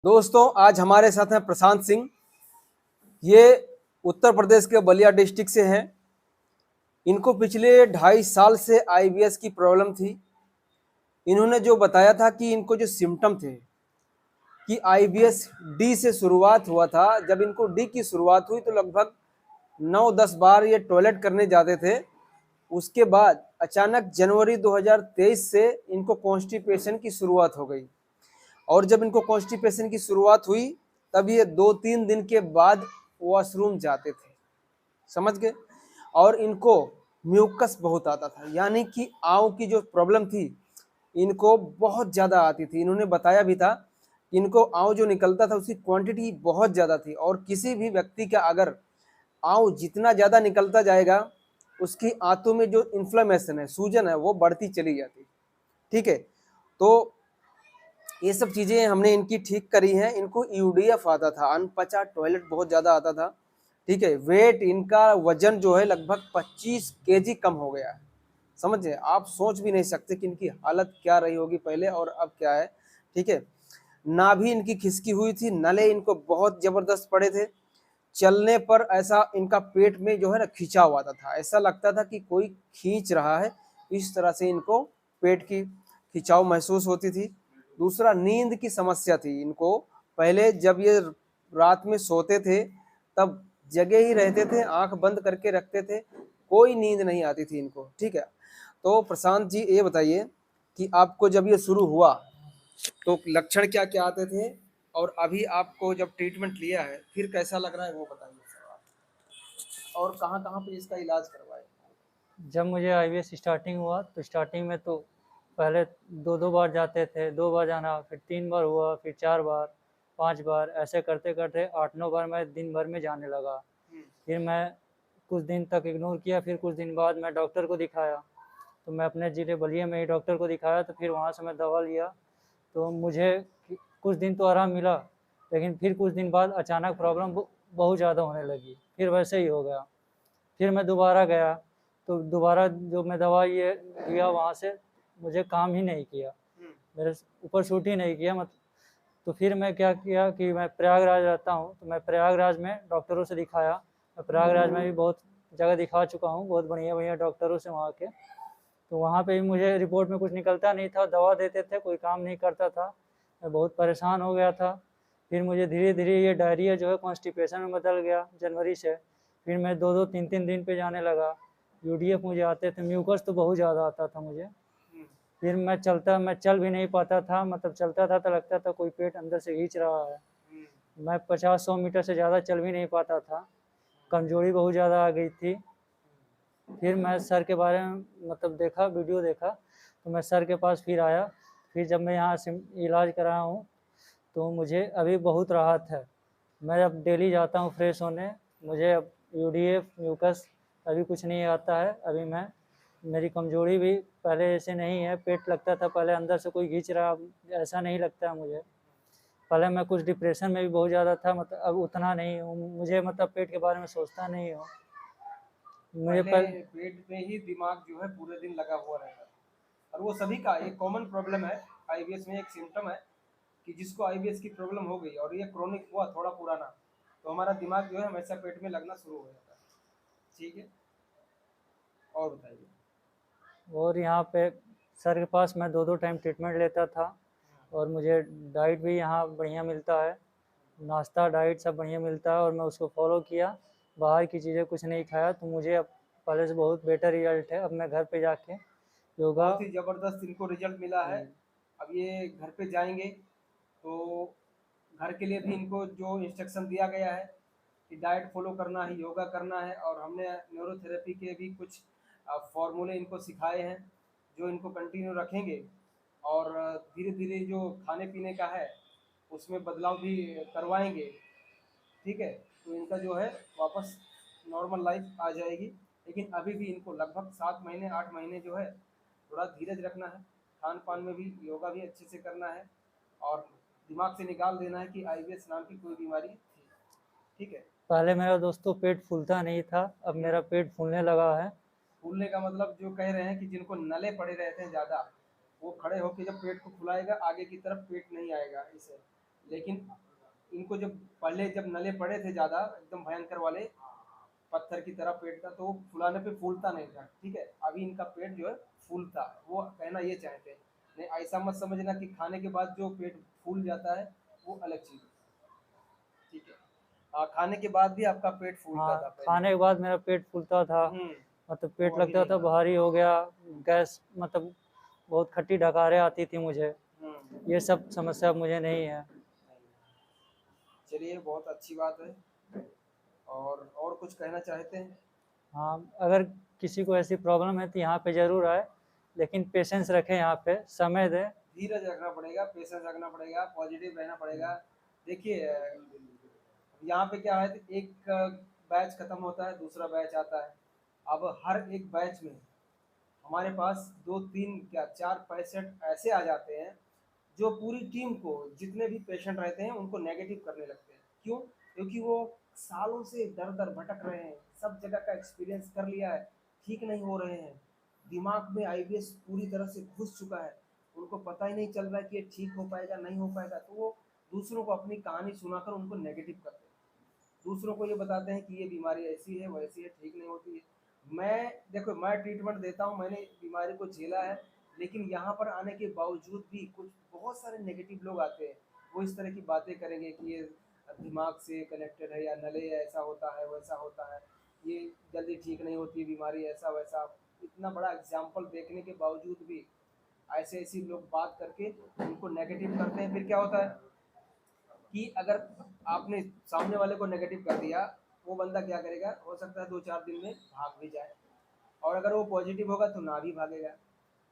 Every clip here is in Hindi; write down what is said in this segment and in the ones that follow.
दोस्तों आज हमारे साथ हैं प्रशांत सिंह। ये उत्तर प्रदेश के बलिया डिस्ट्रिक्ट से हैं। इनको पिछले 2.5 साल से आईबीएस की प्रॉब्लम थी। इन्होंने जो बताया था कि इनको जो सिम्टम थे कि आईबीएस डी से शुरुआत हुआ था। जब इनको डी की शुरुआत हुई तो लगभग 9-10 बार ये टॉयलेट करने जाते थे। उसके बाद अचानक जनवरी 2023 से इनको कॉन्स्टिपेशन की शुरुआत हो गई और जब इनको कॉन्स्टिपेशन की शुरुआत हुई तब ये 2-3 दिन के बाद वॉशरूम जाते थे, समझ गए। और इनको म्यूकस बहुत आता था, यानी कि आंव की जो प्रॉब्लम थी इनको बहुत ज़्यादा आती थी। इन्होंने बताया भी था कि इनको आंव जो निकलता था उसकी क्वांटिटी बहुत ज़्यादा थी और किसी भी व्यक्ति का अगर आंव जितना ज़्यादा निकलता जाएगा उसकी आंतों में जो इन्फ्लेमेशन है, सूजन है, वो बढ़ती चली जाती। ठीक है, तो ये सब चीज़ें हमने इनकी ठीक करी हैं। इनको यूडीएफ आता था, अनपचा टॉयलेट बहुत ज़्यादा आता था। ठीक है, वेट इनका वजन जो है लगभग 25 केजी कम हो गया है। समझे, आप सोच भी नहीं सकते कि इनकी हालत क्या रही होगी पहले और अब क्या है। ठीक है, नाभि इनकी खिसकी हुई थी, नले इनको बहुत जबरदस्त पड़े थे। चलने पर ऐसा इनका पेट में जो है ना खिंचाव आता था, ऐसा लगता था कि कोई खींच रहा है। इस तरह से इनको पेट की खिंचाव महसूस होती थी। दूसरा, नींद की समस्या थी इनको। पहले जब ये रात में सोते थे तब जगे ही रहते थे, आंख बंद करके रखते थे, कोई नींद नहीं आती थी इनको। ठीक है, तो प्रशांत जी ये बताइए कि आपको जब ये शुरू हुआ तो लक्षण क्या क्या आते थे और अभी आपको जब ट्रीटमेंट लिया है फिर कैसा लग रहा है वो बताइए सर आप। और कहाँ कहाँ पे इसका इलाज करवाए। जब मुझे आईबीएस स्टार्टिंग हुआ तो स्टार्टिंग में तो पहले दो दो बार जाते थे, 2 बार जाना, फिर 3 बार हुआ, फिर 4 बार, 5 बार, ऐसे करते करते 8-9 बार मैं दिन भर में जाने लगा। फिर मैं कुछ दिन तक इग्नोर किया, फिर कुछ दिन बाद मैं डॉक्टर को दिखाया। तो मैं अपने ज़िले बलिया में ही डॉक्टर को दिखाया, तो फिर वहाँ से मैं दवा लिया। तो मुझे कुछ दिन तो आराम मिला, लेकिन फिर कुछ दिन बाद अचानक प्रॉब्लम बहुत ज़्यादा होने लगी, फिर वैसे ही हो गया। फिर मैं दोबारा गया, तो दोबारा जो मैं दवा ये लिया वहाँ से मुझे काम ही नहीं किया, मेरे ऊपर सूट ही नहीं किया। मत तो फिर मैं क्या किया कि मैं प्रयागराज रहता हूँ, तो मैं प्रयागराज में डॉक्टरों से दिखाया। मैं प्रयागराज में भी बहुत जगह दिखा चुका हूँ, बहुत बढ़िया बढ़िया डॉक्टरों से वहाँ के। तो वहाँ पे भी मुझे रिपोर्ट में कुछ निकलता नहीं था, दवा देते थे, कोई काम नहीं करता था। मैं बहुत परेशान हो गया था। फिर मुझे धीरे धीरे ये डायरिया जो है कॉन्स्टिपेशन में बदल गया जनवरी से। फिर मैं 2-2 3-3 दिन पे जाने लगा। यूडीएफ मुझे आते थे, म्यूकस तो बहुत ज़्यादा आता था मुझे। फिर मैं चल भी नहीं पाता था, मतलब चलता था तो लगता था कोई पेट अंदर से खींच रहा है। मैं 50-100 मीटर से ज़्यादा चल भी नहीं पाता था, कमजोरी बहुत ज़्यादा आ गई थी। फिर मैं सर के बारे में मतलब देखा, वीडियो देखा, तो मैं सर के पास फिर आया। फिर जब मैं यहाँ से इलाज कराया हूँ तो मुझे अभी बहुत राहत है। मैं अब डेली जाता हूँ फ्रेश होने। मुझे अब यूडीएफ म्यूकस अभी कुछ नहीं आता है। अभी मैं मेरी कमजोरी भी पहले जैसे नहीं है, पेट लगता था पहले अंदर से कोई खींच रहा, ऐसा नहीं लगता है मुझे। पहले मैं कुछ डिप्रेशन में भी बहुत ज़्यादा था, मतलब अब उतना नहीं हूँ। मुझे मतलब पेट के बारे में सोचता नहीं हूँ मुझे पहले पेट में ही दिमाग जो है पूरे दिन लगा हुआ रहता है और वो सभी का एक कॉमन प्रॉब्लम है। आईबीएस में एक सिम्टम है कि जिसको आईबीएस की प्रॉब्लम हो गई और ये क्रोनिक हुआ थोड़ा पुराना, तो हमारा दिमाग जो है हमेशा पेट में लगना शुरू हो जाता है। ठीक है, और बताइए। और यहाँ पे सर के पास मैं 2-2 टाइम ट्रीटमेंट लेता था और मुझे डाइट भी यहाँ बढ़िया मिलता है, नाश्ता डाइट सब बढ़िया मिलता है और मैं उसको फॉलो किया। बाहर की चीज़ें कुछ नहीं खाया, तो मुझे अब पहले से बहुत बेटर रिजल्ट है। अब मैं घर पे जाके योगा। बहुत ही ज़बरदस्त इनको रिजल्ट मिला है। अब ये घर पे जाएंगे तो घर के लिए भी इनको जो इंस्ट्रक्शन दिया गया है कि डाइट फॉलो करना है, योगा करना है, और हमने न्यूरोथेरेपी के भी कुछ फॉर्मूले इनको सिखाए हैं जो इनको कंटिन्यू रखेंगे। और धीरे धीरे जो खाने पीने का है उसमें बदलाव भी करवाएंगे। ठीक है, तो इनका जो है वापस नॉर्मल लाइफ आ जाएगी। लेकिन अभी भी इनको लगभग 7 महीने 8 महीने जो है थोड़ा धीरज रखना है, खान पान में भी योगा भी अच्छे से करना है और दिमाग से निकाल देना है कि आईबीएस नाम की कोई बीमारी थी। ठीक है। पहले मेरा दोस्तों पेट फूलता नहीं था, अब मेरा पेट फूलने लगा है। फूलने का मतलब जो कह रहे हैं कि जिनको नले पड़े रहते हैं ज़्यादा, वो खड़े होकर जब पेट को फुलाएगा आगे की तरफ पेट नहीं आएगा इसे। लेकिन इनको जब पहले जब नले पड़े थे ज़्यादा एकदम भयंकर वाले, पत्थर की तरह पेट था, तो वो फुलाने पे फूलता नहीं था, ठीक है। अभी इनका पेट जो है फूलता है, वो कहना ये चाहते हैं। नहीं, ऐसा मत समझना कि खाने के बाद जो पेट फूल जाता है वो अलग चीज़ है, ठीक है। खाने के बाद भी आपका पेट फूलता हाँ, था पहले। खाने के बाद मेरा पेट फूलता था, हम्म। मतलब वो पेट अभी लगता नहीं था रहा। भारी हो गया, गैस मतलब बहुत खट्टी डकारें आती थी मुझे। हम्म। ये सब समस्या अब मुझे नहीं है। चलिए, बहुत अच्छी बात है। और कुछ कहना चाहते हैं? हाँ, अगर किसी को ऐसी प्रॉब्लम है तो यहाँ पे ज़रूर आए, लेकिन पेशेंस रखें, यहाँ पे समय दें। धीरज रखना पड़ेगा, पेशेंस रखना पड़ेगा, पॉजिटिव रहना पड़ेगा। देखिए, यहाँ पे क्या है, तो एक बैच खत्म होता है, दूसरा बैच आता है। अब हर एक बैच में हमारे पास दो तीन क्या चार पेशेंट ऐसे आ जाते हैं जो पूरी टीम को, जितने भी पेशेंट रहते हैं उनको नेगेटिव करने लगते हैं। क्यों? क्योंकि वो सालों से दर दर भटक रहे हैं, सब जगह का एक्सपीरियंस कर लिया है, ठीक नहीं हो रहे हैं, दिमाग में आईबीएस पूरी तरह से घुस चुका है, उनको पता ही नहीं चल रहा है कि ये ठीक हो पाएगा नहीं हो पाएगा, तो वो दूसरों को अपनी कहानी सुनाकर उनको नेगेटिव करते हैं। दूसरों को ये बताते हैं कि ये बीमारी ऐसी है वैसी है, ठीक नहीं होती है। देखो, मैं ट्रीटमेंट देता हूँ, मैंने बीमारी को झेला है, लेकिन यहाँ पर आने के बावजूद भी कुछ बहुत सारे नेगेटिव लोग आते हैं। वो इस तरह की बातें करेंगे कि ये दिमाग से कनेक्टेड है, या नले ऐसा होता है वैसा होता है, ये जल्दी ठीक नहीं होती बीमारी, ऐसा वैसा। इतना बड़ा एग्जाम्पल देखने के बावजूद भी ऐसे ऐसी लोग बात करके उनको नेगेटिव करते हैं। फिर क्या होता है कि अगर आपने सामने वाले को नेगेटिव कर दिया, वो बंदा क्या करेगा, हो सकता है 2-4 दिन में भाग भी जाए, और अगर वो पॉजिटिव होगा तो ना भी भागेगा।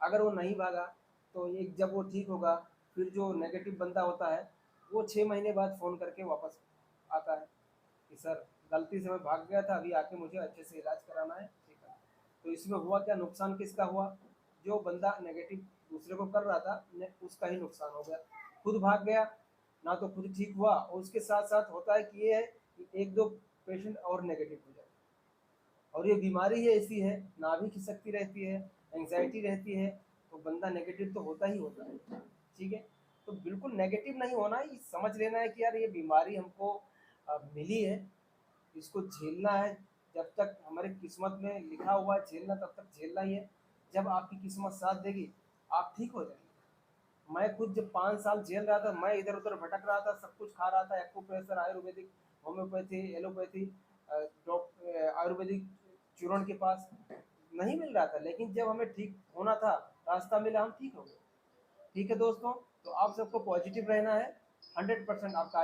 अगर वो नहीं भागा तो एक जब वो ठीक होगा, फिर जो नेगेटिव बंदा होता है वो 6 महीने बाद फ़ोन करके वापस आता है कि सर, गलती से मैं भाग गया था, अभी आके मुझे अच्छे से इलाज कराना है, ठीक है। तो इसमें हुआ क्या, नुकसान किसका हुआ? जो बंदा नेगेटिव दूसरे को कर रहा था उसका ही नुकसान हो गया। खुद भाग गया, ना तो खुद ठीक हुआ, और उसके साथ साथ होता है कि ये है कि एक दो पेशेंट और नेगेटिव हो जाए। और ये बीमारी ही ऐसी है, नाभि खिसकती रहती है, एंग्जाइटी रहती है, तो बंदा नेगेटिव तो होता ही होता है, ठीक है। तो बिल्कुल नेगेटिव नहीं होना, ये समझ लेना है कि यार ये बीमारी हमको मिली है, इसको झेलना है। जब तक हमारी किस्मत में लिखा हुआ है झेलना, तब तक झेलना ही है। जब आपकी किस्मत साथ देगी, आप ठीक हो जाएंगे। मैं खुद जब 5 साल झेल रहा था, मैं इधर उधर भटक रहा था, सब कुछ खा रहा था, acupressure, Ayurvedic, homeopathy, allopathy, Ayurvedic चूर्ण के पास नहीं मिल रहा था, लेकिन जब हमें ठीक होना था, रास्ता मिला, हम ठीक हो गए। ठीक है दोस्तों, तो आप सबको पॉजिटिव रहना है। 100% आपका